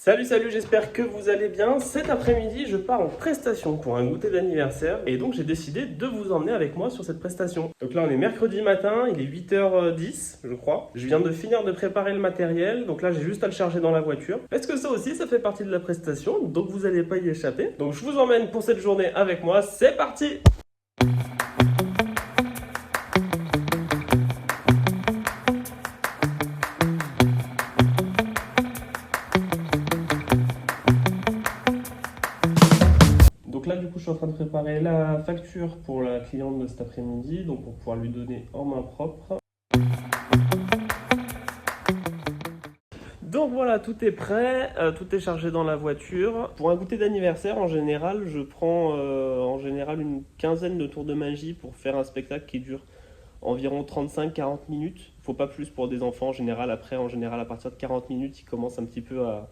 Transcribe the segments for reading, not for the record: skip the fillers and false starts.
Salut, j'espère que vous allez bien. Cet après-midi, je pars en prestation pour un goûter d'anniversaire et donc j'ai décidé de vous emmener avec moi sur cette prestation. Donc là, on est mercredi matin, il est 8h10, je crois. Je viens de finir de préparer le matériel, donc là, j'ai juste à le charger dans la voiture. Est-ce que ça aussi, ça fait partie de la prestation, donc vous n'allez pas y échapper. Donc je vous emmène pour cette journée avec moi, c'est parti! Donc là, du coup, je suis en train de préparer la facture pour la cliente de cet après-midi, donc pour pouvoir lui donner en main propre. Donc voilà, tout est prêt, tout est chargé dans la voiture. Pour un goûter d'anniversaire, en général, je prends une quinzaine de tours de magie pour faire un spectacle qui dure environ 35-40 minutes. Faut pas plus pour des enfants en général. Après, en général, à partir de 40 minutes, ils commencent un petit peu à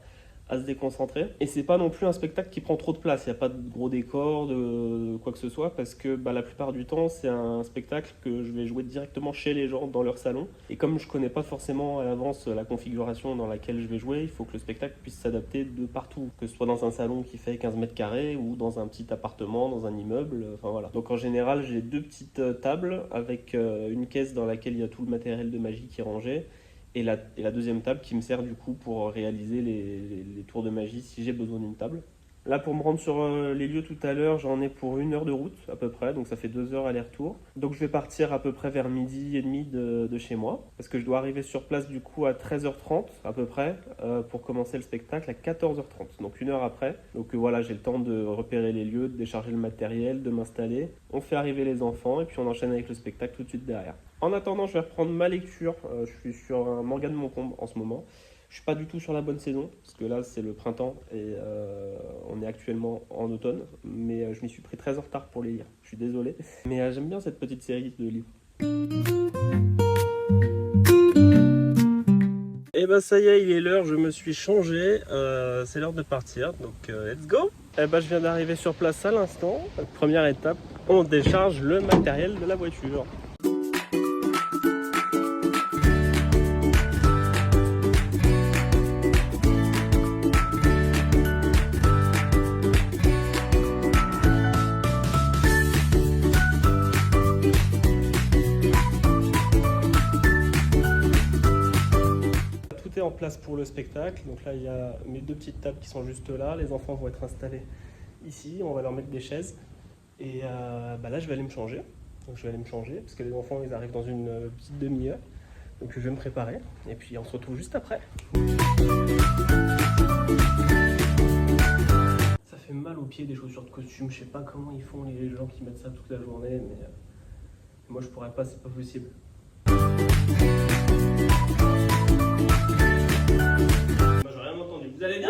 se déconcentrer. Et c'est pas non plus un spectacle qui prend trop de place. Il n'y a pas de gros décors, de quoi que ce soit, parce que la plupart du temps, c'est un spectacle que je vais jouer directement chez les gens, dans leur salon. Et comme je connais pas forcément à l'avance la configuration dans laquelle je vais jouer, il faut que le spectacle puisse s'adapter de partout. Que ce soit dans un salon qui fait 15 mètres carrés ou dans un petit appartement, dans un immeuble, enfin voilà. Donc en général, j'ai deux petites tables avec une caisse dans laquelle il y a tout le matériel de magie qui est rangé. Et la deuxième table qui me sert du coup pour réaliser les tours de magie si j'ai besoin d'une table. Là, pour me rendre sur les lieux tout à l'heure, j'en ai pour 1 heure de route à peu près, donc ça fait 2 heures aller-retour. Donc je vais partir à peu près vers 12h30 de chez moi, parce que je dois arriver sur place du coup à 13h30 à peu près, pour commencer le spectacle à 14h30, donc 1 heure après. Donc voilà, j'ai le temps de repérer les lieux, de décharger le matériel, de m'installer. On fait arriver les enfants et puis on enchaîne avec le spectacle tout de suite derrière. En attendant, je vais reprendre ma lecture. Je suis sur un manga de Montcombe en ce moment. Je suis pas du tout sur la bonne saison, parce que là c'est le printemps et on est actuellement en automne, mais je m'y suis pris très en retard pour les lire. Je suis désolé, mais j'aime bien cette petite série de livres. Et ça y est, il est l'heure, je me suis changé, c'est l'heure de partir, donc let's go. Je viens d'arriver sur place à l'instant. Première étape, on décharge le matériel de la voiture. En place pour le spectacle, donc là il y a mes deux petites tables qui sont juste là, les enfants vont être installés ici, on va leur mettre des chaises et là je vais aller me changer, parce que les enfants ils arrivent dans une petite demi-heure, donc je vais me préparer et puis on se retrouve juste après. Ça fait mal aux pieds des chaussures de costume, je sais pas comment ils font les gens qui mettent ça toute la journée, mais moi je pourrais pas, c'est pas possible. Vous allez bien?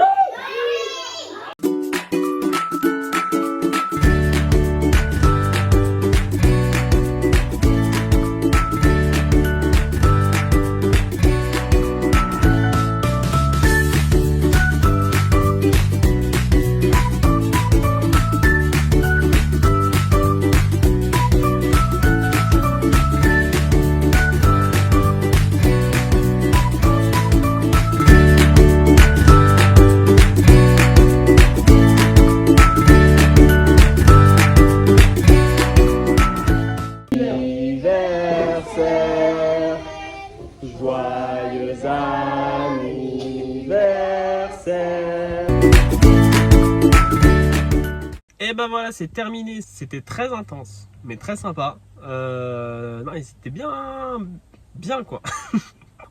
Joyeux anniversaire. Et voilà, c'est terminé. C'était très intense, mais très sympa. Non, c'était bien quoi.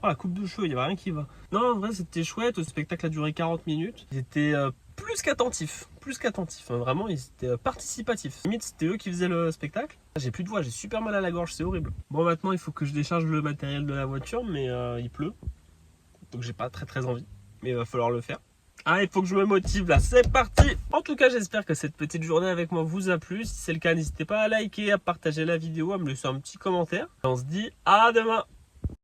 Oh, la coupe de cheveux, il n'y avait rien qui va. Non, en vrai, c'était chouette. Le spectacle a duré 40 minutes. Ils étaient plus qu'attentifs. Vraiment, ils étaient participatifs. Limite, c'était eux qui faisaient le spectacle. J'ai plus de voix, j'ai super mal à la gorge, c'est horrible. Bon, maintenant, il faut que je décharge le matériel de la voiture, mais il pleut. Donc, j'ai pas très envie. Mais il va falloir le faire. Ah, il faut que je me motive là, c'est parti! En tout cas, j'espère que cette petite journée avec moi vous a plu. Si c'est le cas, n'hésitez pas à liker, à partager la vidéo, à me laisser un petit commentaire. On se dit à demain!